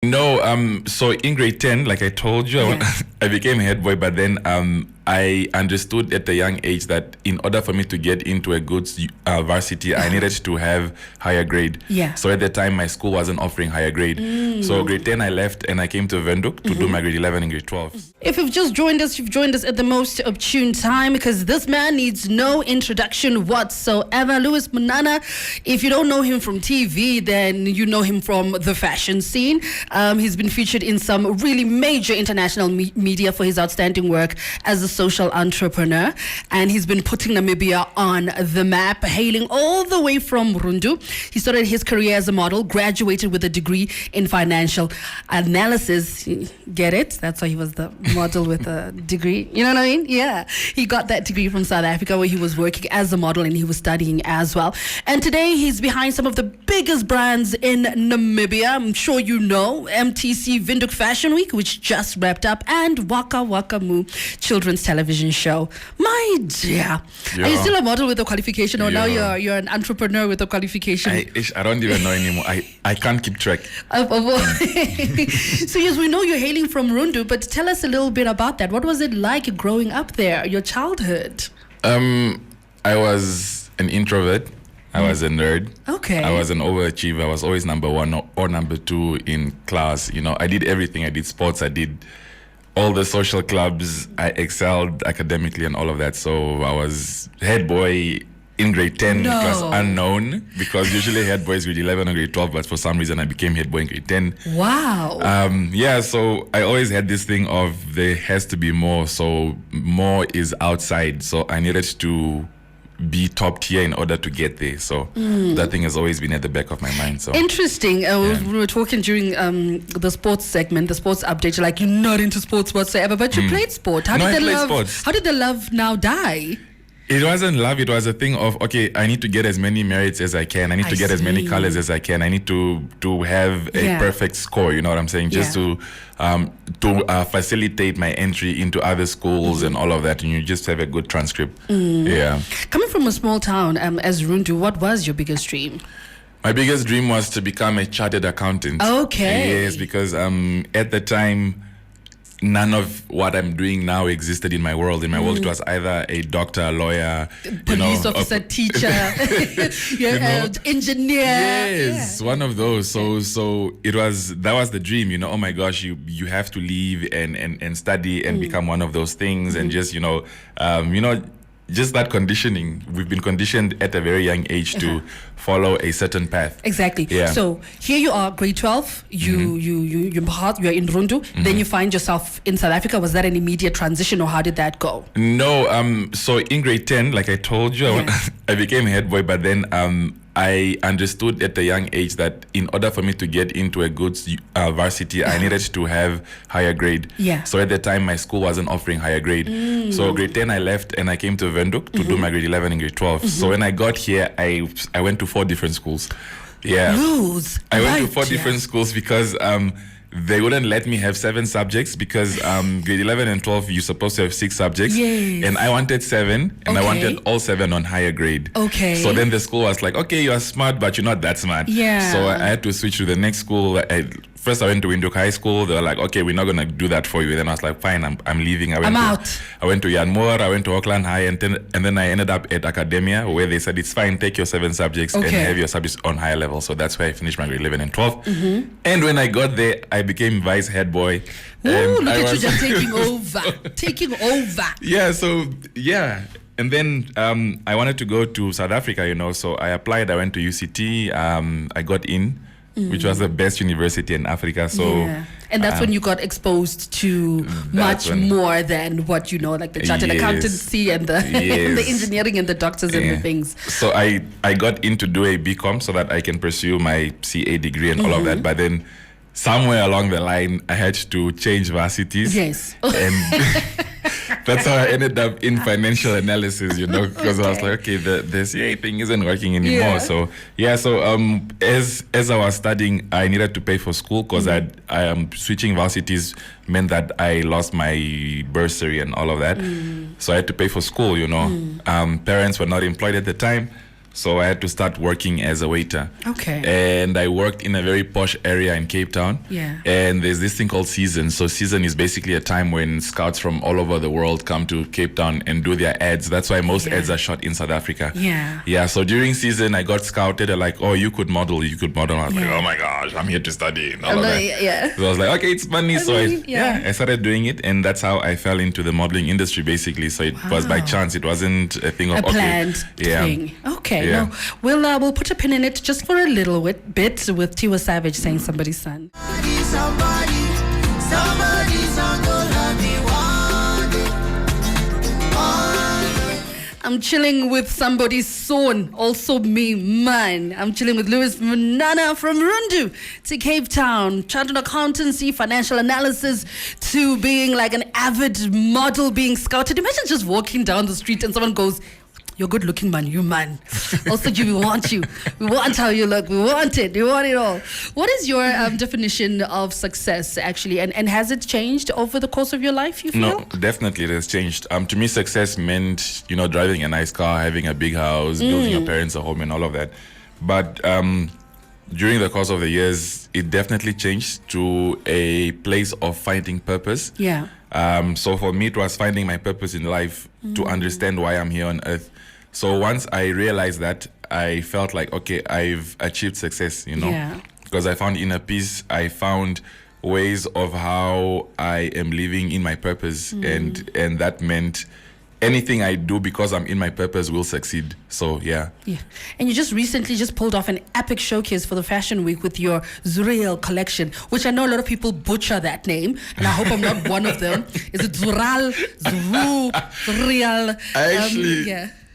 No, so in grade 10, like I told you, I became head boy, but then I understood at a young age that in order for me to get into a good varsity, I needed to have higher grade. Yeah. So at the time, my school wasn't offering higher grade. So grade 10, I left and I came to Windhoek to do my grade 11 and grade 12. If you've just joined us, you've joined us at the most opportune time because this man needs no introduction whatsoever. Munana, if you don't know him from TV, then you know him from the fashion scene. He's been featured in some really major international media for his outstanding work as a social entrepreneur. And he's been putting Namibia on the map, hailing all the way from Rundu. He started his career as a model, graduated with a degree in financial analysis. Get it? That's why he was the model with a degree. You know what I mean? Yeah. He got that degree from South Africa where he was working as a model and he was studying as well. And today he's behind some of the biggest brands in Namibia. I'm sure you know MTC Windhoek Fashion Week, which just wrapped up, and Waka Moo children's television show. My dear. Yeah. Are you still a model with a qualification or Yeah. now you're an entrepreneur with a qualification? I don't even know anymore. I can't keep track. So yes, we know you're hailing from Rundu, but tell us a little bit about that. What was it like growing up there, your childhood? I was an introvert. I was a nerd. Okay. I was an overachiever. I was always number one or number two in class. You know, I did everything. I did sports. I did all the social clubs. I excelled academically and all of that. So I was head boy in grade 10. No. It was unknown because usually head boy is grade 11 or grade 12. But for some reason, I became head boy in grade 10. Wow. Yeah, so I always had this thing of there has to be more. So more is outside. So I needed to be top tier in order to get there. So that thing has always been at the back of my mind. So interesting. We were talking during the sports segment, the sports update. You're like, you're not into sports whatsoever, but you played sport. How did the love now die? It wasn't love. It was a thing of, okay, I need to get as many merits as I can. I need to get as many colors as I can. I need to have a perfect score. You know what I'm saying? Just to facilitate my entry into other schools and all of that. And you just have a good transcript. Yeah. Coming from a small town as Rundu, what was your biggest dream? My biggest dream was to become a chartered accountant. Okay. Yes, because at the time, none of what I'm doing now existed in my world. In my world, it was either a doctor, a lawyer, police officer, teacher, engineer. Yes, one of those. So that was the dream. You know, oh my gosh, you have to leave and study and become one of those things and just just that conditioning. We've been conditioned at a very young age to follow a certain path. Exactly. Yeah. So here you are, grade 12. You're in Rundu. Then you find yourself in South Africa. Was that an immediate transition, or how did that go? No. So in grade 10, like I told you, I became head boy, but then I understood at a young age that in order for me to get into a good varsity, I needed to have higher grade. Yeah. So at the time, my school wasn't offering higher grade. So grade 10, I left and I came to Windhoek to do my grade 11 and grade 12. So when I got here, I went to 4 different schools. Yeah. I went to 4 different schools because they wouldn't let me have 7 subjects because grade 11 and 12, you're supposed to have 6 subjects. Yes. And I wanted 7, and I wanted all 7 on higher grade. Okay. So then the school was like, okay, you are smart, but you're not that smart. Yeah. So I had to switch to the next school. First, I went to Windhoek High School. They were like, okay, we're not going to do that for you. Then I was like, fine, I'm leaving. I'm out. I went to Yanmore, I went to Auckland High, and then I ended up at Academia, where they said, it's fine, take your 7 subjects and have your subjects on higher level. So that's where I finished my grade 11 and 12. And when I got there, I became vice head boy. Ooh, look at you just taking over. Taking over. Yeah, so, yeah. And then I wanted to go to South Africa, so I applied. I went to UCT. I got in, which was the best university in Africa. So, and that's when you got exposed to much more than what like the chartered accountancy and the and the engineering and the doctors and the things. So I got in to do a BCom so that I can pursue my CA degree and all of that. But then somewhere along the line, I had to change varsities. Yes. And that's how I ended up in financial analysis, because I was like, okay, the CA thing isn't working anymore. So as I was studying, I needed to pay for school because I am switching varsities meant that I lost my bursary and all of that. So I had to pay for school, Parents were not employed at the time. So I had to start working as a waiter. Okay. And I worked in a very posh area in Cape Town. Yeah. And there's this thing called season. So season is basically a time when scouts from all over the world come to Cape Town and do their ads. That's why most ads are shot in South Africa. Yeah. Yeah. So during season, I got scouted. They're like, oh, you could model. I was like, oh my gosh, I'm here to study. And all of that. Yeah. So I was like, okay, it's money. So I started doing it. And that's how I fell into the modeling industry, basically. So it was by chance. It wasn't a thing of a planned thing. Okay. Yeah. No, we'll put a pin in it just for a little bit with Tiwa Savage saying Somebody's Son. Somebody's son gonna have me one day. I'm chilling with somebody's son, also me, man. I'm chilling with Louis Munana from Rundu to Cape Town, chartered accountancy, financial analysis, to being like an avid model being scouted. Imagine just walking down the street and someone goes, you're good looking, man. You man. Also, we want you. We want how you look. We want it. We want it all. What is your definition of success, actually? And has it changed over the course of your life, you feel? No, definitely it has changed. To me, success meant, driving a nice car, having a big house, building your parents a home and all of that. But during the course of the years, it definitely changed to a place of finding purpose. Yeah. So for me, it was finding my purpose in life to understand why I'm here on earth. So once I realized that, I felt like, okay, I've achieved success, Yeah. because I found inner peace. I found ways of how I am living in my purpose. And that meant anything I do because I'm in my purpose will succeed. So, yeah. Yeah. And you just recently pulled off an epic showcase for the Fashion Week with your Zuriel collection, which I know a lot of people butcher that name, and I hope I'm not one of them. Is it Zural, Zuru, Zuriel?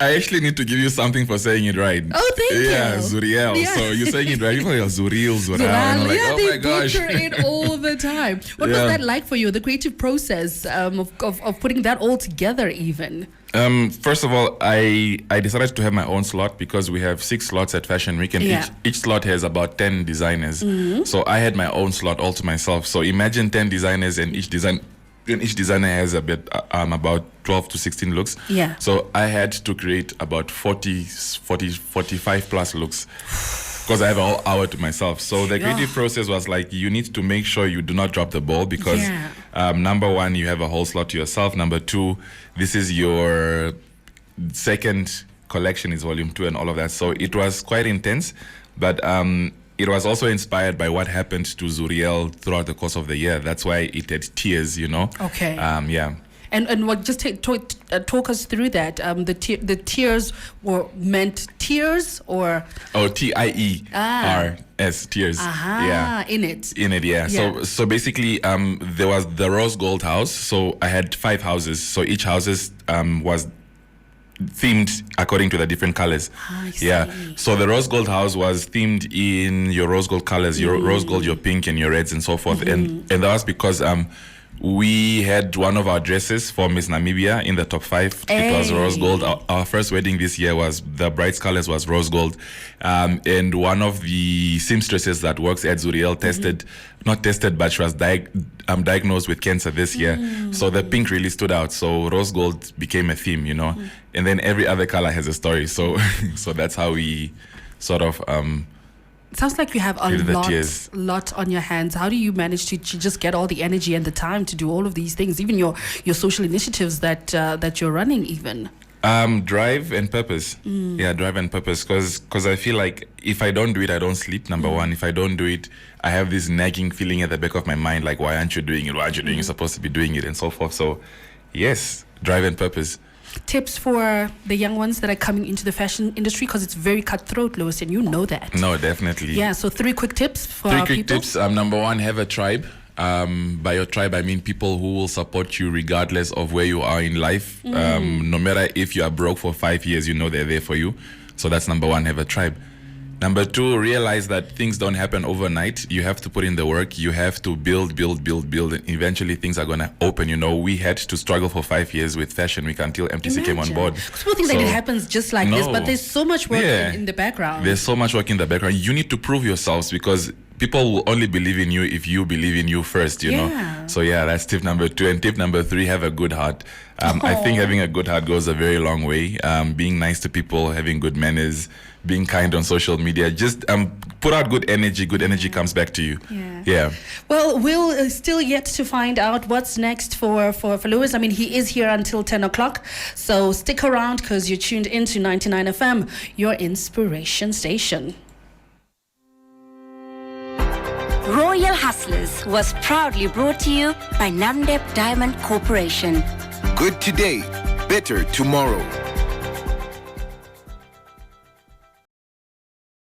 I actually need to give you something for saying it right. Oh, thank you. Yeah, Zuriel. Yeah. So you're saying it right. People are Zuriel, Zural. And I'm like, oh they my gosh. butcher it all the time. What was that like for you, the creative process of putting that all together even? First of all, I decided to have my own slot because we have 6 slots at Fashion Week, and each slot has about 10 designers. So I had my own slot all to myself. So imagine 10 designers, and each designer has about 12 to 16 looks. Yeah. So I had to create about 45 plus looks because I have a whole hour to myself. So the creative process was like, you need to make sure you do not drop the ball because number one, you have a whole slot to yourself. Number two, this is your second collection, is volume 2 and all of that. So it was quite intense, but it was also inspired by what happened to Zuriel throughout the course of the year. That's why it had tears, Okay. Yeah. And what just talk us through that. The tears were meant tears or TIERS, tears. Yeah. In it, yeah. So basically, there was the rose gold house. So I had 5 houses. So each houses was themed according to the different colors. I see. Yeah. So the rose gold house was themed in your rose gold colors, your rose gold, your pink, and your reds, and so forth. And that was because we had one of our dresses for Miss Namibia in the top 5. It was rose gold. Our first wedding this year was, the bride's colors was rose gold. And one of the seamstresses that works at Zuriel but she was diagnosed with cancer this year. So the pink really stood out. So rose gold became a theme, and then every other color has a story. So that's how we sort of sounds like you have a lot on your hands. How do you manage to just get all the energy and the time to do all of these things, even your social initiatives that you're running even? Drive and purpose. Yeah, drive and purpose. Because I feel like if I don't do it, I don't sleep, number one. If I don't do it, I have this nagging feeling at the back of my mind, like, why aren't you doing it? Why aren't you doing it? You're supposed to be doing it, and so forth. So, yes, drive and purpose. Tips for the young ones that are coming into the fashion industry, because it's very cutthroat, Lewis, and you know that. No, definitely. Yeah, so 3 quick tips for our people. 3 quick tips. Number one, have a tribe. By your tribe, I mean people who will support you regardless of where you are in life. No matter if you are broke for 5 years, they're there for you. So that's number one, have a tribe. Number 2, realize that things don't happen overnight. You have to put in the work. You have to build. And eventually things are going to open. We had to struggle for 5 years with Fashion Week until MTC came on board. People think that it happens just like this, but there's so much work in the background. There's so much work in the background. You need to prove yourselves because people will only believe in you if you believe in you first, you know. So yeah, that's tip number 2. And tip number 3, have a good heart. I think having a good heart goes a very long way. Being nice to people, having good manners, being kind on social media. Just put out good energy. Good energy comes back to you. Yeah. Well, we'll still yet to find out what's next for Lewis. I mean, he is here until 10 o'clock. So stick around because you're tuned into 99 FM, your inspiration station. Royal Hustlers was proudly brought to you by NAMDEB Diamond Corporation. Good today, better tomorrow.